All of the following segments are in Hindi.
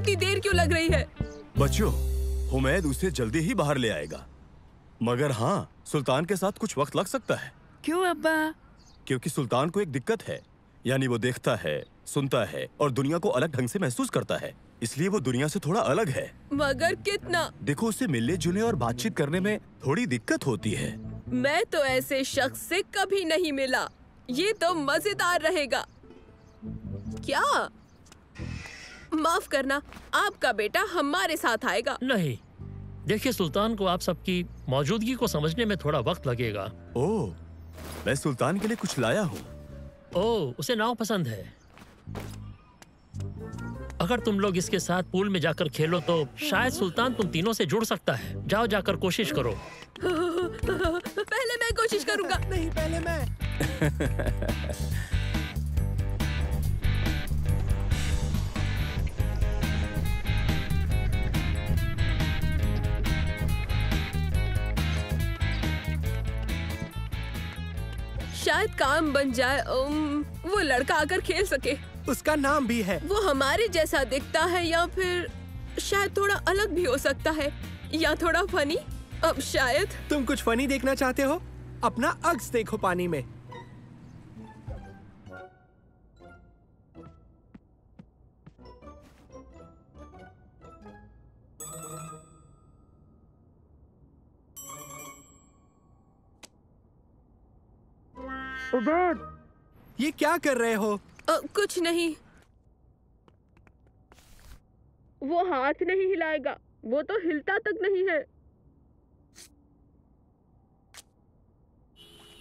इतनी देर क्यों लग रही है? बच्चों, हुमैद उसे जल्दी ही बाहर ले आएगा, मगर हाँ, सुल्तान के साथ कुछ वक्त लग सकता है। क्यों अब्बा? क्योंकि सुल्तान को एक दिक्कत है, यानी वो देखता है, सुनता है और दुनिया को अलग ढंग से महसूस करता है, इसलिए वो दुनिया से थोड़ा अलग है। मगर कितना? देखो, उसे मिलने जुलने और बातचीत करने में थोड़ी दिक्कत होती है। मैं तो ऐसे शख्स से कभी नहीं मिला, ये तो मजेदार रहेगा। क्या? माफ करना, आपका बेटा हमारे साथ आएगा। नहीं, देखिए सुल्तान को आप सबकी मौजूदगी को समझने में थोड़ा वक्त लगेगा। ओह, मैं सुल्तान के लिए कुछ लाया हूँ। ओह, उसे नाव पसंद है। अगर तुम लोग इसके साथ पूल में जाकर खेलो तो शायद सुल्तान तुम तीनों से जुड़ सकता है। जाओ, जाकर कोशिश करो। पहले मैं कोशिश करूंगा। नहीं, पहले मैं। शायद काम बन जाए। वो लड़का आकर खेल सके। उसका नाम भी है। वो हमारे जैसा दिखता है या फिर शायद थोड़ा अलग भी हो सकता है, या थोड़ा फनी। अब शायद तुम कुछ फनी देखना चाहते हो? अपना अक्स देखो पानी में। उबैद, ये क्या कर रहे हो? कुछ नहीं। वो हाथ नहीं हिलाएगा, वो तो हिलता तक नहीं है।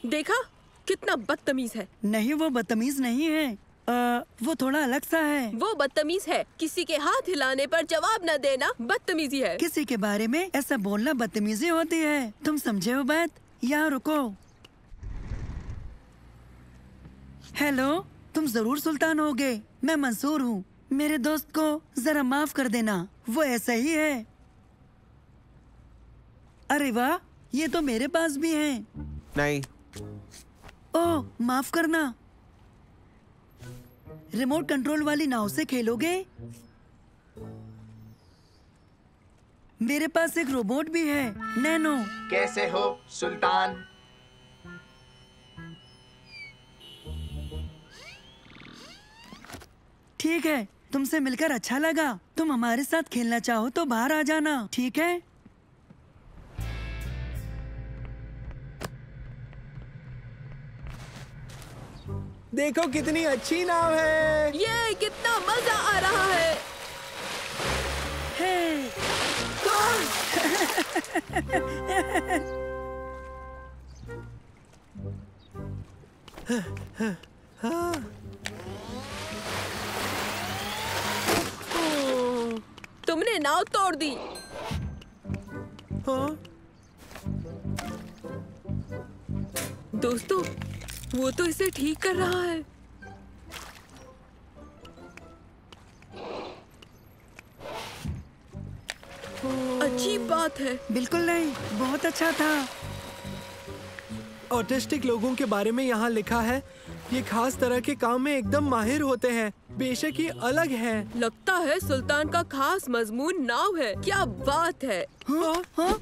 देखा, कितना बदतमीज है। नहीं, वो बदतमीज नहीं है, वो थोड़ा अलग सा है। वो बदतमीज है। किसी के हाथ हिलाने पर जवाब न देना बदतमीजी है। किसी के बारे में ऐसा बोलना बदतमीजी होती है। तुम समझे हो बात? यहाँ रुको। हेलो, तुम जरूर सुल्तान होगे। मैं मंसूर हूँ। मेरे दोस्त को जरा माफ कर देना, वो ऐसा ही है। अरे वाह, ये तो मेरे पास भी है। नहीं। ओह, माफ करना। रिमोट कंट्रोल वाली नाव से खेलोगे? मेरे पास एक रोबोट भी है, नैनो। कैसे हो सुल्तान? ठीक है, तुमसे मिलकर अच्छा लगा। तुम हमारे साथ खेलना चाहो तो बाहर आ जाना, ठीक है? देखो कितनी अच्छी नाव है। ये कितना मजा आ रहा है। तुमने नाव तोड़ दी। हाँ? दोस्तों, वो तो इसे ठीक कर रहा है। अच्छी बात है। बिल्कुल नहीं, बहुत अच्छा था। ऑटिस्टिक लोगों के बारे में यहाँ लिखा है, ये खास तरह के काम में एकदम माहिर होते हैं। बेशक ये अलग है। लगता है सुल्तान का खास मजमून नाव है। क्या बात है। हाँ? हाँ?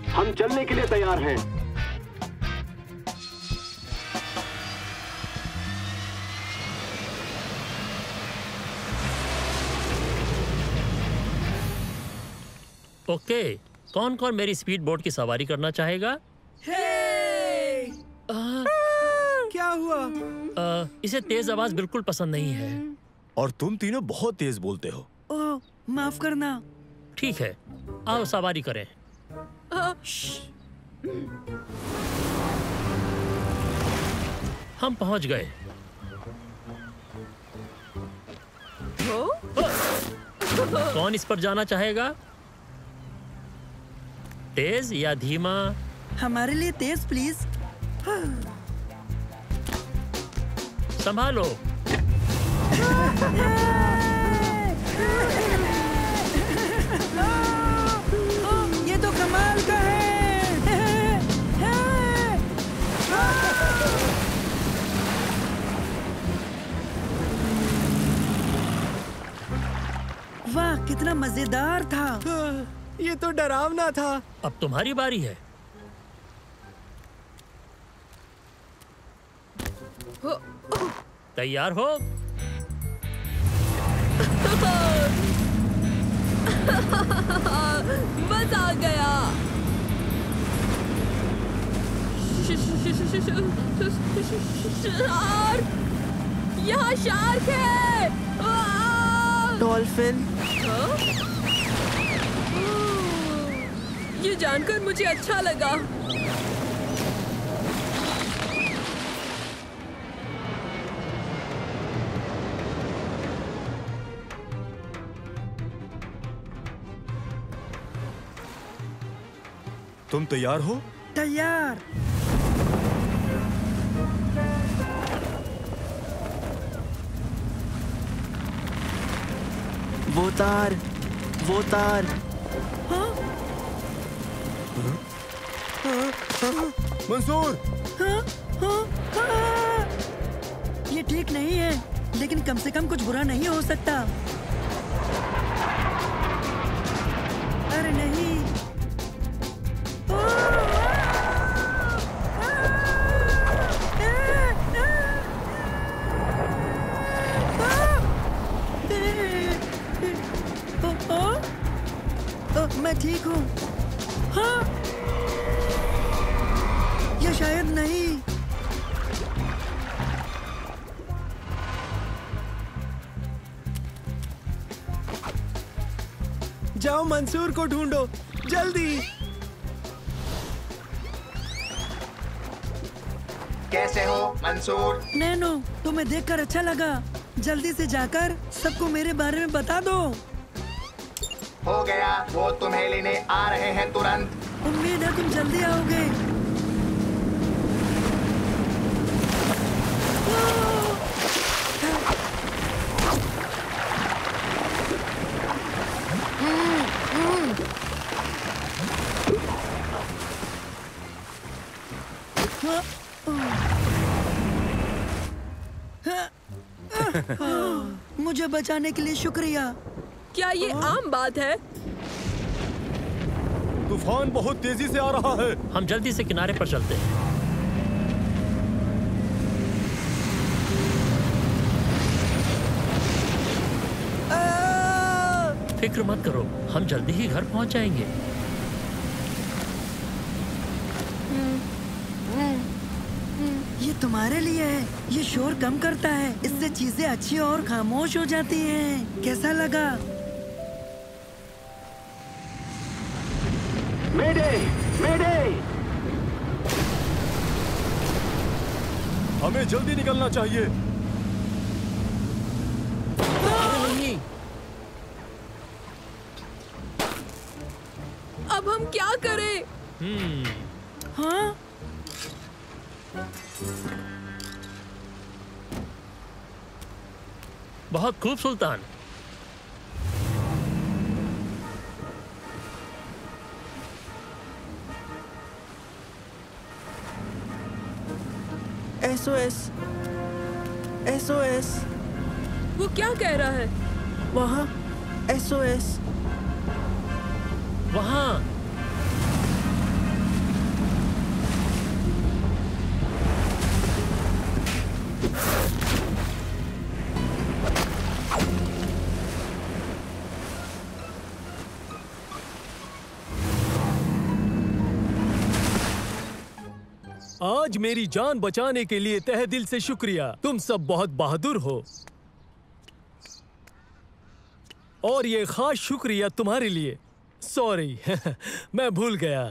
हम चलने के लिए तैयार हैं। ओके, कौन कौन मेरी स्पीड बोट की सवारी करना चाहेगा? क्या हुआ? इसे तेज आवाज बिल्कुल पसंद नहीं है। और तुम तीनों बहुत तेज बोलते हो। ओह, माफ करना। ठीक है, आओ सवारी करें। हम पहुंच गए। कौन इस पर जाना चाहेगा? तेज या धीमा? हमारे लिए तेज प्लीज। संभालो। ये तो कमाल का है। मजेदार था। ये तो डरावना था। अब तुम्हारी बारी है। तैयार हो? मजा आ गया। शार्क! यहाँ शार्क है। डॉल्फिन। ये जानकर मुझे अच्छा लगा। तुम तैयार हो? तैयार। वो तार। मंसूर! ये ठीक नहीं है, लेकिन कम से कम कुछ बुरा नहीं हो सकता। अरे नहीं। मैं ठीक हूँ। हाँ? या शायद नहीं। जाओ मंसूर को ढूंढो, जल्दी। कैसे हो मंसूर? नैनो, तुम्हें देखकर अच्छा लगा। जल्दी से जाकर सबको मेरे बारे में बता दो। हो गया, वो तुम्हें लेने आ रहे हैं तुरंत। उम्मीद है तुम जल्दी आओगे। मुझे बचाने के लिए शुक्रिया। क्या ये आम बात है? तूफान बहुत तेजी से आ रहा है। हम जल्दी से किनारे पर चलते हैं। फिक्र मत करो, हम जल्दी ही घर पहुंच जाएंगे। ये तुम्हारे लिए है। ये शोर कम करता है, इससे चीजें अच्छी और खामोश हो जाती हैं। कैसा लगा? मेडे! मेडे! हमें जल्दी निकलना चाहिए। नहीं, अब हम क्या करें? हाँ? बहुत खूब सुल्तान। SOS! SOS! वो क्या कह रहा है? वहाँ SOS! वहाँ आज मेरी जान बचाने के लिए तहे दिल से शुक्रिया। तुम सब बहुत बहादुर हो। और ये खास शुक्रिया तुम्हारे लिए। सॉरी मैं भूल गया।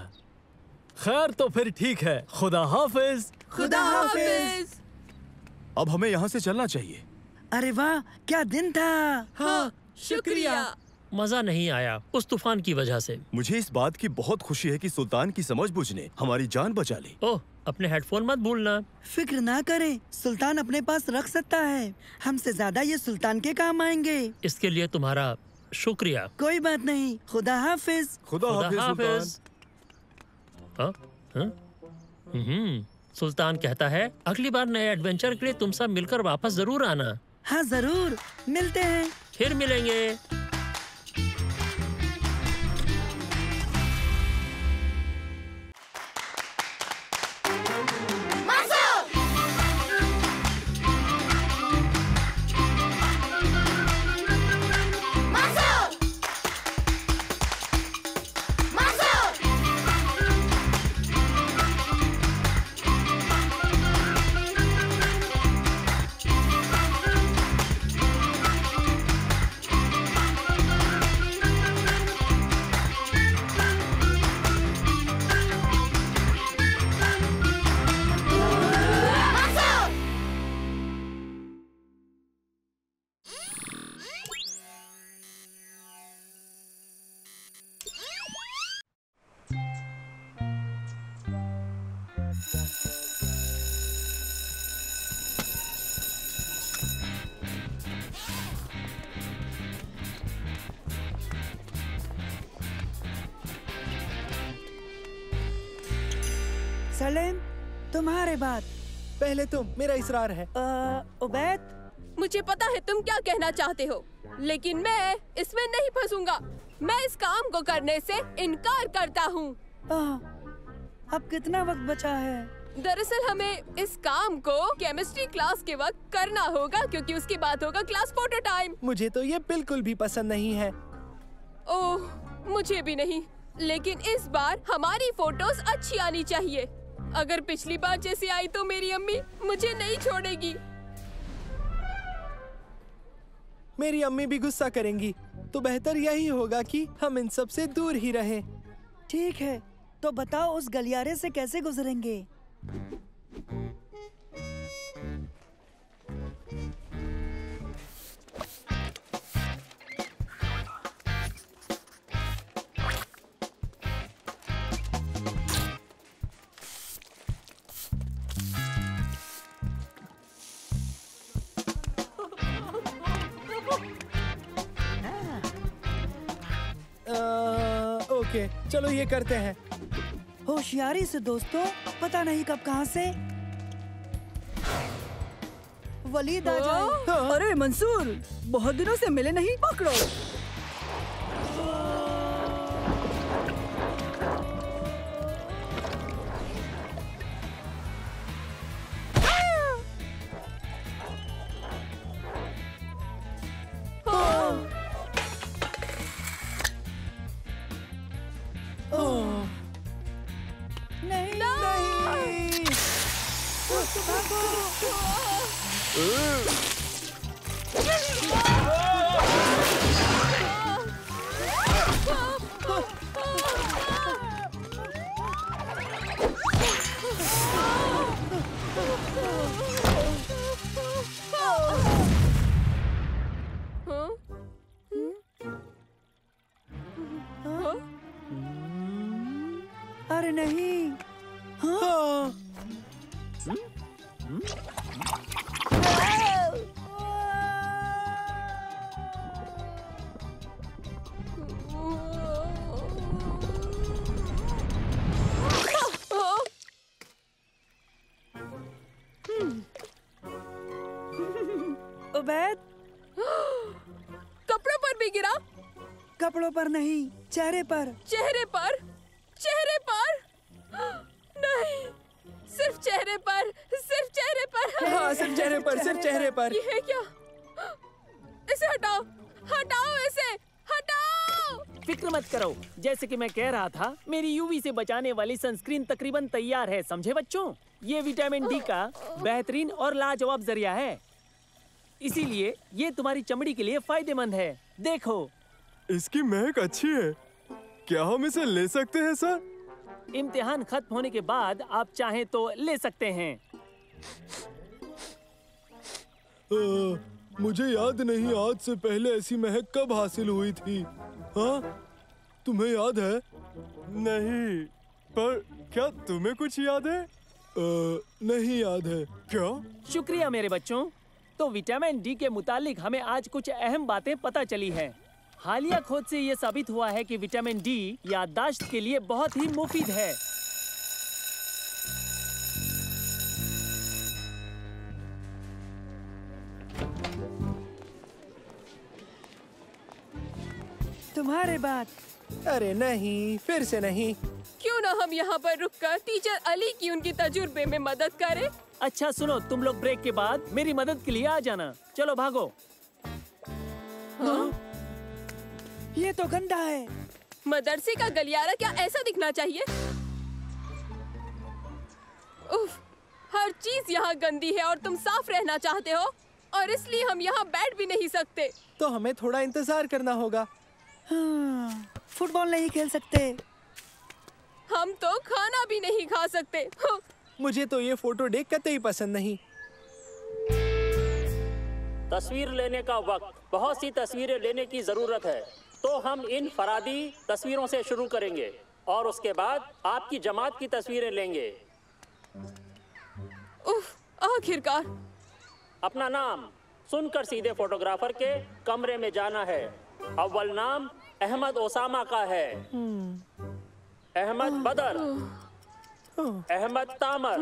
खैर तो फिर ठीक है। खुदा हाफिज। खुदा हाफिज। अब हमें यहाँ से चलना चाहिए। अरे वाह, क्या दिन था। हाँ, शुक्रिया। मजा नहीं आया उस तूफान की वजह से। मुझे इस बात की बहुत खुशी है कि सुल्तान की समझबूझ ने हमारी जान बचा ली। ओह, अपने हेडफोन मत भूलना। फिक्र ना करें, सुल्तान अपने पास रख सकता है। हमसे ज्यादा ये सुल्तान के काम आएंगे। इसके लिए तुम्हारा शुक्रिया। कोई बात नहीं। खुदा हाफिज। खुदा हाफिज सुल्तान। हाँ? हाँ? सुल्तान कहता है अगली बार नए एडवेंचर के लिए तुम सब मिलकर वापस जरूर आना। हाँ जरूर, मिलते हैं। फिर मिलेंगे। सलेम, तुम्हारे बाद। पहले तुम, मेरा इसरार है। उबैद, मुझे पता है तुम क्या कहना चाहते हो, लेकिन मैं इसमें नहीं फंसूंगा। मैं इस काम को करने से इनकार करता हूँ। अब कितना वक्त बचा है? दरअसल हमें इस काम को केमिस्ट्री क्लास के वक्त करना होगा, क्योंकि उसके बाद होगा क्लास फोटो टाइम। मुझे तो ये बिल्कुल भी पसंद नहीं है। ओह, मुझे भी नहीं, लेकिन इस बार हमारी फोटोज अच्छी आनी चाहिए। अगर पिछली बार जैसी आई तो मेरी अम्मी मुझे नहीं छोड़ेगी। मेरी अम्मी भी गुस्सा करेंगी, तो बेहतर यही होगा कि हम इन सब से दूर ही रहें। ठीक है, तो बताओ उस गलियारे से कैसे गुजरेंगे? ओके, चलो ये करते हैं। होशियारी से दोस्तों, पता नहीं कब कहां से वलीद आ जाए। अरे मंसूर, बहुत दिनों से मिले नहीं, पकड़ो। अरे नहीं। हाँ? उबैद, कपड़ों पर भी गिरा? कपड़ों पर नहीं, चेहरे पर। चेहरे पर? चेहरे पर? नहीं, सिर्फ चेहरे पर, सिर्फ चेहरे पर। हाँ, सिर्फ चेहरे पर, सिर्फ चेहरे पर। ये है क्या? इसे हटाओ, हटाओ इसे, हटाओ! फिक्र मत करो, जैसे कि मैं कह रहा था, मेरी यूवी से बचाने वाली सनस्क्रीन तकरीबन तैयार है, समझे बच्चों? ये विटामिन डी का बेहतरीन और लाजवाब जरिया है, इसीलिए ये तुम्हारी चमड़ी के लिए फायदेमंद है। देखो, इसकी महक अच्छी है। क्या हम इसे ले सकते हैं सर? इम्तिहान खत्म होने के बाद आप चाहें तो ले सकते हैं। मुझे याद नहीं आज से पहले ऐसी महक कब हासिल हुई थी। हाँ, तुम्हें याद है? नहीं, पर क्या तुम्हें कुछ याद है? नहीं याद है। क्या? शुक्रिया मेरे बच्चों। तो विटामिन डी के मुतालिक हमें आज कुछ अहम बातें पता चली हैं। हालिया खोज से ये साबित हुआ है कि विटामिन डी याददाश्त के लिए बहुत ही मुफीद है। तुम्हारे बाद। अरे नहीं, फिर से नहीं। क्यों ना हम यहाँ पर रुककर टीचर अली की उनकी तजुर्बे में मदद करें? अच्छा सुनो, तुम लोग ब्रेक के बाद मेरी मदद के लिए आ जाना। चलो भागो। हाँ? ये तो गंदा है। मदरसे का गलियारा क्या ऐसा दिखना चाहिए? उफ, हर चीज यहाँ गंदी है और तुम साफ रहना चाहते हो, और इसलिए हम यहाँ बैठ भी नहीं सकते। तो हमें थोड़ा इंतजार करना होगा। हाँ, फुटबॉल नहीं खेल सकते। हम तो खाना भी नहीं खा सकते। मुझे तो ये फोटो देख कतई पसंद नहीं। तस्वीर लेने का वक्त, बहुत सी तस्वीरें लेने की जरूरत है, तो हम इन फरादी तस्वीरों से शुरू करेंगे और उसके बाद आपकी जमात की तस्वीरें लेंगे। उफ, आखिरकार। अपना नाम सुनकर सीधे फोटोग्राफर के कमरे में जाना है। अव्वल नाम अहमद ओसामा का है। अहमद बदर। अहमद तामर,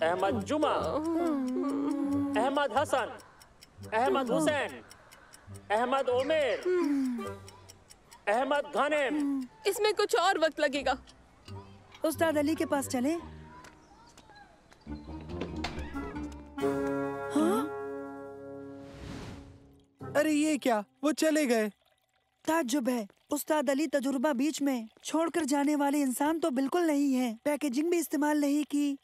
अहमद जुमा, अहमद हसन, अहमद हुसैन, अहमद ओमेर, अहमद गनेम। इसमें कुछ और वक्त लगेगा। उस्ताद अली के पास चले। हाँ? अरे ये क्या, वो चले गए। ताज्जुब है, उस्ताद अली तजुर्बा बीच में छोड़कर जाने वाले इंसान तो बिल्कुल नहीं है। पैकेजिंग भी इस्तेमाल नहीं की।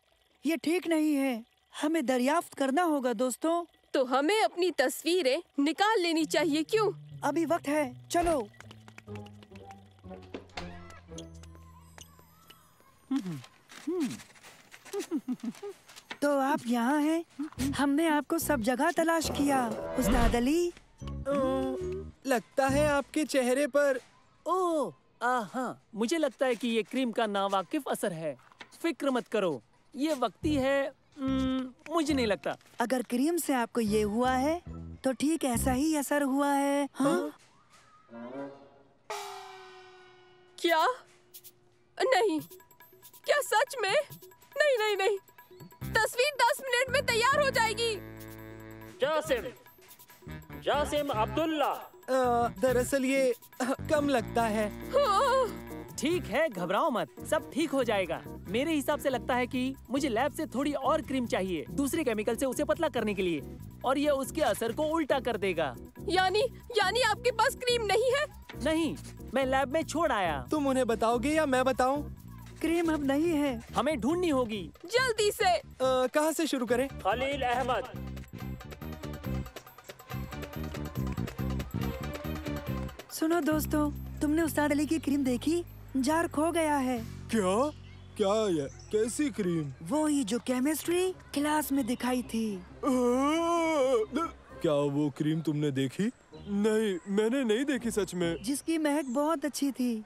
ये ठीक नहीं है। हमें दरियाफ्त करना होगा दोस्तों। तो हमें अपनी तस्वीरें निकाल लेनी चाहिए। क्यों? अभी वक्त है, चलो। तो आप यहाँ हैं? हमने आपको सब जगह तलाश किया। उस्ताद अली, लगता है आपके चेहरे पर। ओह, हाँ, मुझे लगता है कि ये क्रीम का नावाकिफ असर है। फिक्र मत करो, ये वक्ती है। मुझे नहीं लगता। अगर क्रीम से आपको ये हुआ है तो ठीक ऐसा ही असर हुआ है। हाँ? क्या? नहीं, क्या सच में? नहीं नहीं नहीं, तस्वीर 10 मिनट में तैयार हो जाएगी। जासिम अब्दुल्ला। दरअसल ये कम लगता है। ठीक है, घबराओ मत, सब ठीक हो जाएगा। मेरे हिसाब से लगता है कि मुझे लैब से थोड़ी और क्रीम चाहिए, दूसरे केमिकल से उसे पतला करने के लिए, और ये उसके असर को उल्टा कर देगा। यानी आपके पास क्रीम नहीं है? नहीं, मैं लैब में छोड़ आया। तुम उन्हें बताओगे या मैं बताऊं? क्रीम अब नहीं है, हमें ढूंढनी होगी जल्दी से। कहाँ से शुरू करें? खलील अहमद। सुनो दोस्तों, तुमने उस्ताद अली की क्रीम देखी? जार खो गया है। क्या? क्या ये? कैसी क्रीम? वो ही जो केमिस्ट्री क्लास में दिखाई थी। क्या वो क्रीम तुमने देखी? नहीं, मैंने नहीं देखी सच में। जिसकी महक बहुत अच्छी थी।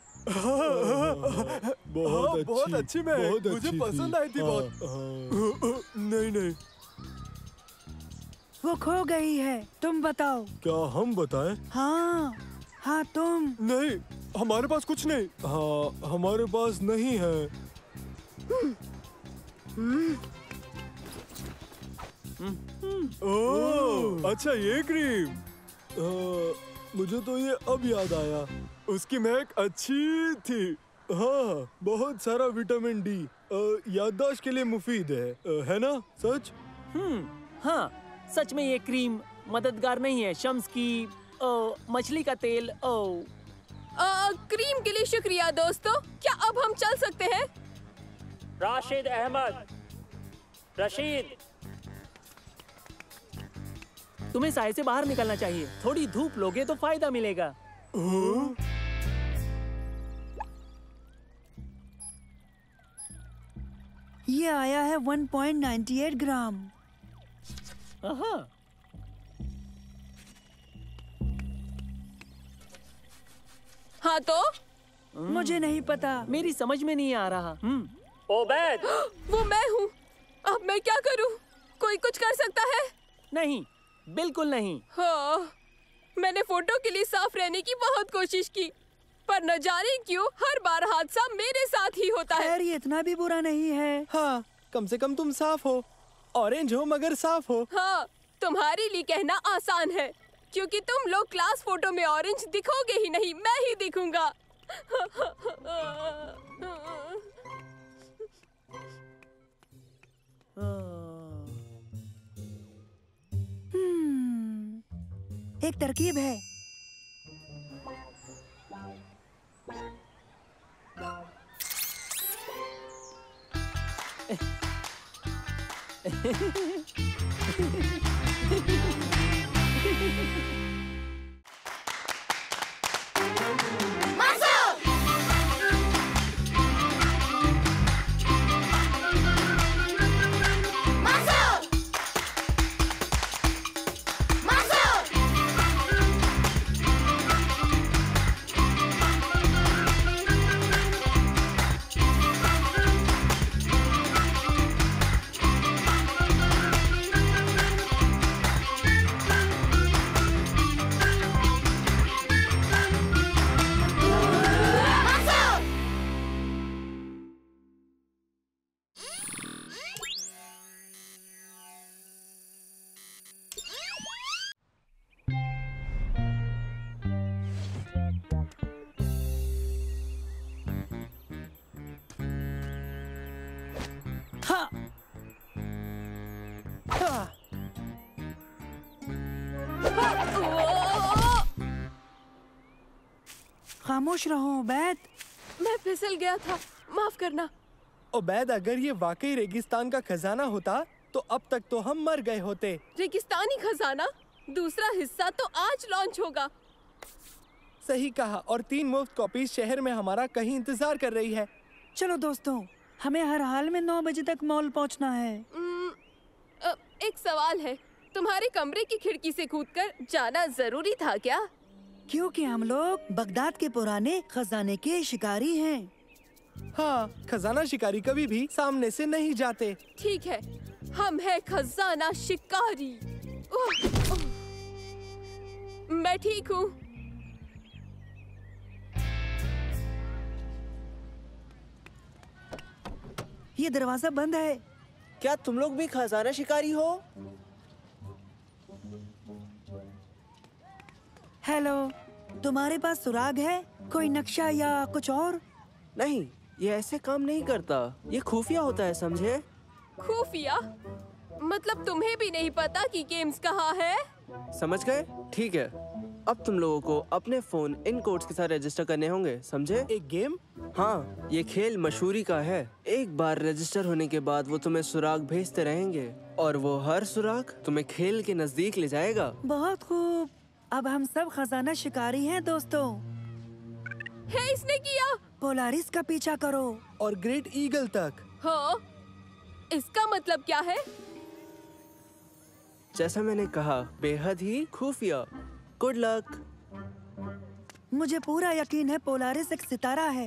बहुत अच्छी महक, मुझे पसंद आई थी बहुत। नहीं, वो खो गई है, तुम बताओ। क्या हम बताएं? हाँ तुम। नहीं, हमारे पास कुछ नहीं। हाँ, हमारे पास नहीं है। ओह, अच्छा ये क्रीम। मुझे तो ये अब याद आया, उसकी महक अच्छी थी। हाँ, बहुत सारा विटामिन डी, याददाश्त के लिए मुफीद है ना? सच? हाँ, सच में ये क्रीम मददगार नहीं है। शम्स की मछली का तेल। क्रीम के लिए शुक्रिया दोस्तों। क्या अब हम चल सकते हैं? राशिद अहमद। रशीद, तुम्हें साए से बाहर निकलना चाहिए। थोड़ी धूप लोगे तो फायदा मिलेगा। ये आया है 1.98 ग्राम। हाँ तो? मुझे नहीं पता। मेरी समझ में नहीं आ रहा। ओबैद। वो मैं हूँ। अब मैं क्या करूँ? कोई कुछ कर सकता है? नहीं, बिल्कुल नहीं। हाँ, मैंने फोटो के लिए साफ रहने की बहुत कोशिश की, पर न जाने क्यों हर बार हादसा मेरे साथ ही होता है। खैर, ये इतना भी बुरा नहीं है। हाँ, कम से कम तुम साफ हो। ऑरेंज हो मगर साफ हो। हाँ, तुम्हारे लिए कहना आसान है, क्योंकि तुम लोग क्लास फोटो में ऑरेंज दिखोगे ही नहीं, मैं ही दिखूंगा। एक तरकीब है। खामोश रहो उबैद। मैं फिसल गया था, माफ करना। उबैद, अगर ये वाकई रेगिस्तान का खजाना होता तो अब तक तो हम मर गए होते। रेगिस्तानी खजाना? दूसरा हिस्सा तो आज लॉन्च होगा। सही कहा, और 3 मुफ्त कॉपीज शहर में हमारा कहीं इंतजार कर रही है। चलो दोस्तों, हमें हर हाल में 9 बजे तक मॉल पहुंचना है। एक सवाल है, तुम्हारे कमरे की खिड़की से कूदकर जाना जरूरी था क्या? क्योंकि हम लोग बगदाद के पुराने खजाने के शिकारी हैं। हाँ, खजाना शिकारी कभी भी सामने से नहीं जाते। ठीक है, हम हैं खजाना शिकारी। मैं ठीक हूँ। ये दरवाजा बंद है। क्या तुम लोग भी खजाना शिकारी हो? हेलो, तुम्हारे पास सुराग है? कोई नक्शा या कुछ और? नहीं, ये ऐसे काम नहीं करता। ये खुफिया होता है, समझे? खुफिया? मतलब तुम्हें भी नहीं पता कि गेम्स कहाँ है? समझ गए? ठीक है, अब तुम लोगों को अपने फोन इन कोड्स के साथ रजिस्टर करने होंगे, समझे? एक गेम? हाँ, ये खेल मशहूरी का है। एक बार रजिस्टर होने के बाद वो तुम्हें सुराग भेजते रहेंगे और वो हर सुराग तुम्हें खेल के नजदीक ले जाएगा। बहुत खूब, अब हम सब खजाना शिकारी हैं दोस्तों। है इसने किया। पोलारिस का पीछा करो और ग्रेट ईगल तक। हाँ, इसका मतलब क्या है? जैसा मैंने कहा, बेहद ही खुफिया। Good luck. मुझे पूरा यकीन है पोलारिस एक सितारा है।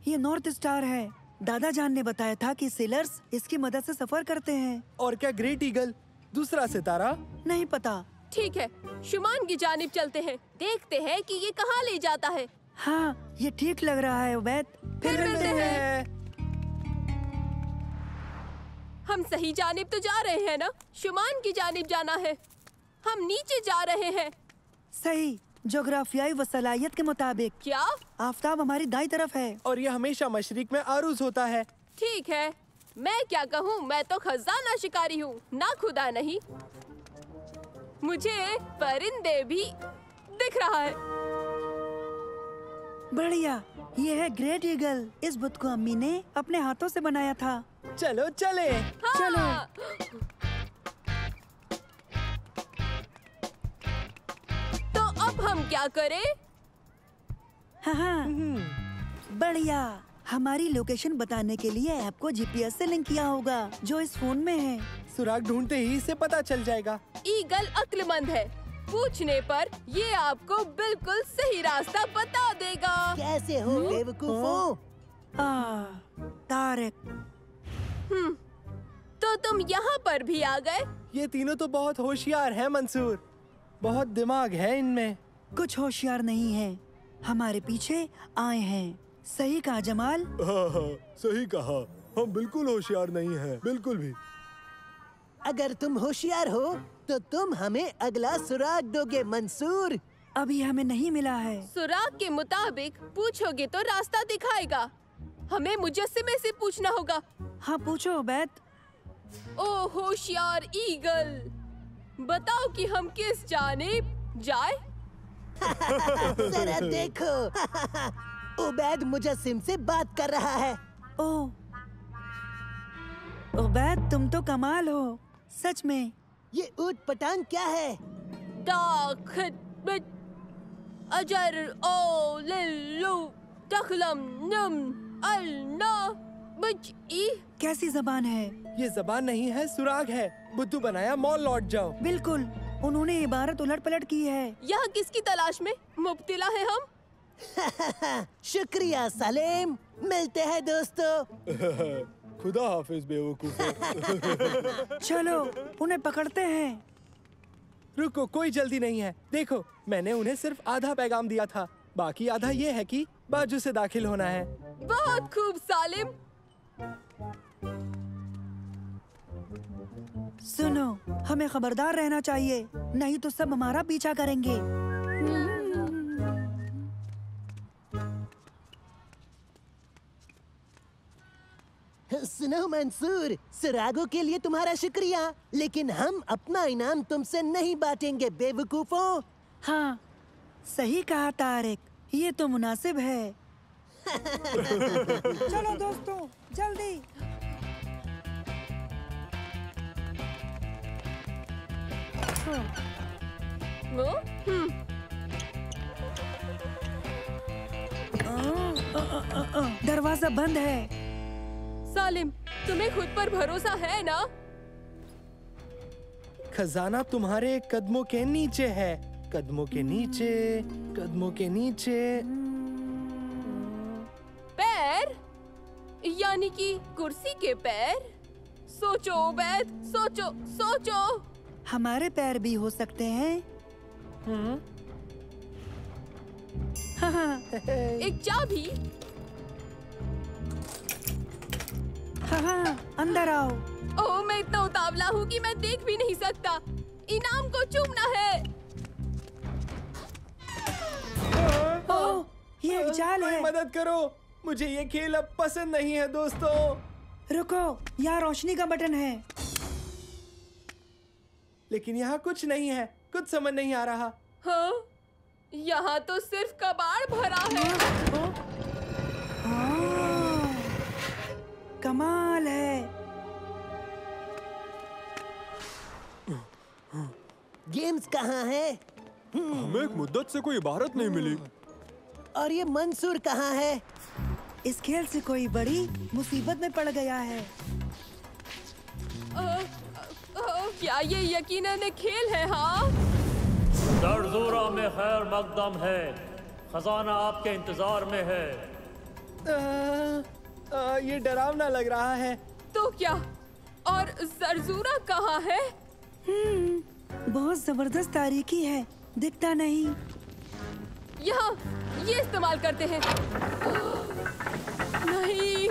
ये नॉर्थ स्टार है। दादा जान ने बताया था कि सेलर्स इसकी मदद से सफर करते हैं। और क्या ग्रेट ईगल दूसरा सितारा? नहीं पता। ठीक है, शुमान की जानिब चलते हैं, देखते हैं कि ये कहाँ ले जाता है। हाँ, ये ठीक लग रहा है उबैद। फिर मिलते हैं। हम सही जानिब तो जा रहे हैं ना? शुमान की जानिब जाना है। हम नीचे जा रहे हैं। सही, जोग्राफियाई वसलायत के मुताबिक। क्या? आफताब हमारी दाईं तरफ है और ये हमेशा मशरिक में आरूज होता है। ठीक है, मैं क्या कहूँ, मैं तो खजाना शिकारी हूँ, ना खुदा नहीं। मुझे परिंदे भी दिख रहा है। बढ़िया, ये है ग्रेट ईगल। इस बुत को अम्मी ने अपने हाथों से बनाया था। चलो चले। हाँ। चलो। तो अब हम क्या करें? हाँ, बढ़िया। हमारी लोकेशन बताने के लिए ऐप को जीपीएस से लिंक किया होगा जो इस फोन में है। सुराग ढूंढते ही इसे पता चल जाएगा। ईगल अक्लमंद है, पूछने पर ये आपको बिल्कुल सही रास्ता बता देगा। कैसे हो बेवकूफों? तारिक। तो तुम यहाँ पर भी आ गए? ये तीनों तो बहुत होशियार हैं मंसूर। बहुत दिमाग है इनमें। कुछ होशियार नहीं है, हमारे पीछे आए हैं। सही कहा जमाल। हाँ, सही कहा। हम बिल्कुल होशियार नहीं हैं, बिल्कुल भी। अगर तुम होशियार हो तो तुम हमें अगला सुराग दोगे मंसूर। अभी हमें नहीं मिला है। सुराग के मुताबिक पूछोगे तो रास्ता दिखाएगा। हमें मुजस्सिमे से पूछना होगा। हाँ, पूछो उबैद। ओ होशियार ईगल, बताओ कि हम किस जानिब जाए? जरा देखो, उबैद मुजस्सिम से बात कर रहा है। ओह, उबैद तुम तो कमाल हो, सच में। ये ऊट पटांग क्या है? अजर ओ लिल्लू तखलम नम अल्ना बची। कैसी जबान है? ये जबान नहीं है, सुराग है। बुद्धू बनाया मॉल लौट जाओ। बिल्कुल, उन्होंने इबारत उलट पलट की है। यहाँ किसकी तलाश में मुब्तिला है हम? शुक्रिया सलीम, मिलते हैं दोस्तों। खुदा हाफिज बेवकूफों। चलो उन्हें पकड़ते हैं। रुको, कोई जल्दी नहीं है। देखो, मैंने उन्हें सिर्फ आधा पैगाम दिया था, बाकी आधा ये है कि बाजू से दाखिल होना है। बहुत खूब सालिम। सुनो, हमें खबरदार रहना चाहिए, नहीं तो सब हमारा पीछा करेंगे। सुनो मंसूर, सुरागों के लिए तुम्हारा शुक्रिया, लेकिन हम अपना इनाम तुमसे नहीं बांटेंगे बेवकूफों। हाँ, सही कहा तारिक। ये तो मुनासिब है। चलो दोस्तों, जल्दी। दरवाजा बंद है। सालिम, तुम्हें खुद पर भरोसा है ना? खजाना तुम्हारे कदमों के नीचे है। कदमों के नीचे, कदमों के नीचे। पैर? यानी कि कुर्सी के पैर? सोचो उबैद, सोचो सोचो। हमारे पैर भी हो सकते हैं। हाँ। एक चाबी। हाँ, अंदर आओ। ओह, मैं इतना उतावला हूँ कि मैं देख भी नहीं सकता। इनाम को चूमना है। ओह, ये एक जाल है। मदद करो, मुझे ये खेल अब पसंद नहीं है दोस्तों। रुको, यहाँ रोशनी का बटन है। लेकिन यहाँ कुछ नहीं है, कुछ समझ नहीं आ रहा। हाँ, यहाँ तो सिर्फ कबाड़ भरा है। हाँ, कमाल है। गेम्स कहाँ है? हमें एक मुद्दत से कोई इबारत नहीं मिली। और ये मंसूर कहाँ है? इस खेल से कोई बड़ी मुसीबत में पड़ गया है। क्या ये यकीनन एक खेल है? हाँ, ज़रज़ूरा में खैर मकदम है। खजाना आपके इंतजार में है। ये डरावना लग रहा है। तो क्या? और ज़रज़ूरा कहाँ है? बहुत जबरदस्त तारीकी है, दिखता नहीं। यहाँ, ये इस्तेमाल करते हैं। नहीं।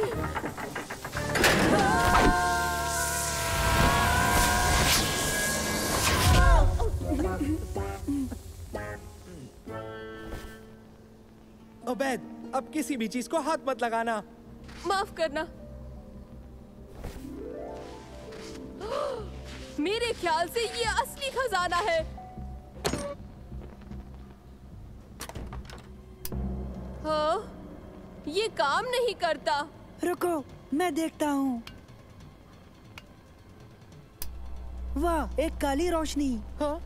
उबैद, अब किसी भी चीज को हाथ मत लगाना। माफ करना। मेरे ख्याल से ये असली खजाना है। हाँ, ये काम नहीं करता। रुको, मैं देखता हूँ। वाह, एक काली रोशनी। हाँ,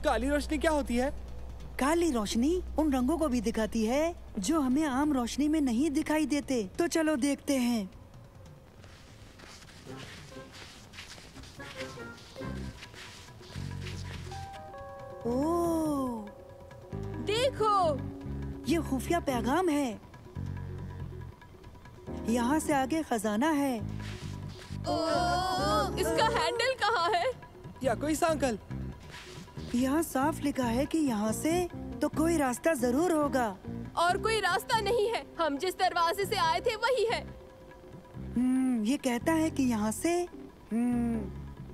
काली रोशनी क्या होती है? काली रोशनी उन रंगों को भी दिखाती है जो हमें आम रोशनी में नहीं दिखाई देते। तो चलो देखते हैं। ओह, देखो, ये खुफिया पैगाम है। यहाँ से आगे खजाना है। इसका हैंडल कहाँ है? या कोई सांकल? यहाँ साफ लिखा है कि यहाँ से तो कोई रास्ता जरूर होगा। और कोई रास्ता नहीं है। हम जिस दरवाजे से आए थे वही है। ये कहता है कि यहाँ से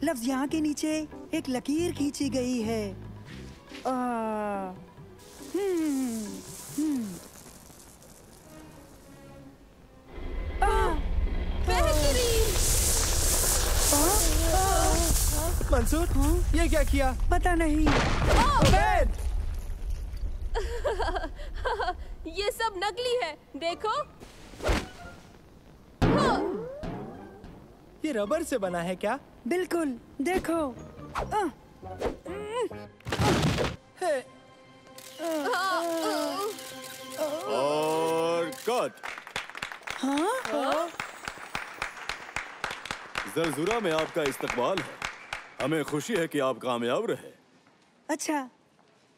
लफ्ज यहाँ के नीचे एक लकीर खींची गई है। मंसूर, ये क्या किया? पता नहीं। उबैद! ये सब नकली है, देखो। ये रबर से बना है क्या? बिल्कुल, देखो। और कट। हाँ? ज़रज़ूरा में आपका इस्तकबाल है। हमें खुशी है कि आप कामयाब रहे। अच्छा,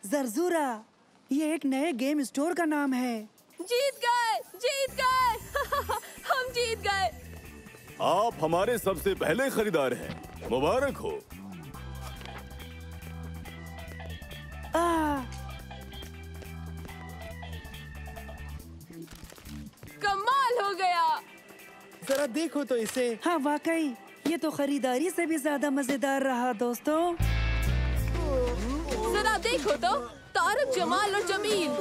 ज़रज़ूरा ये एक नए गेम स्टोर का नाम है। जीत गए, जीत गए। हम जीत गए। आप हमारे सबसे पहले खरीदार हैं। मुबारक हो। कमाल हो गया। जरा देखो तो इसे। हाँ, वाकई ये तो खरीदारी से भी ज्यादा मजेदार रहा दोस्तों। जरा देखो तो, तारक, जमाल और जमील।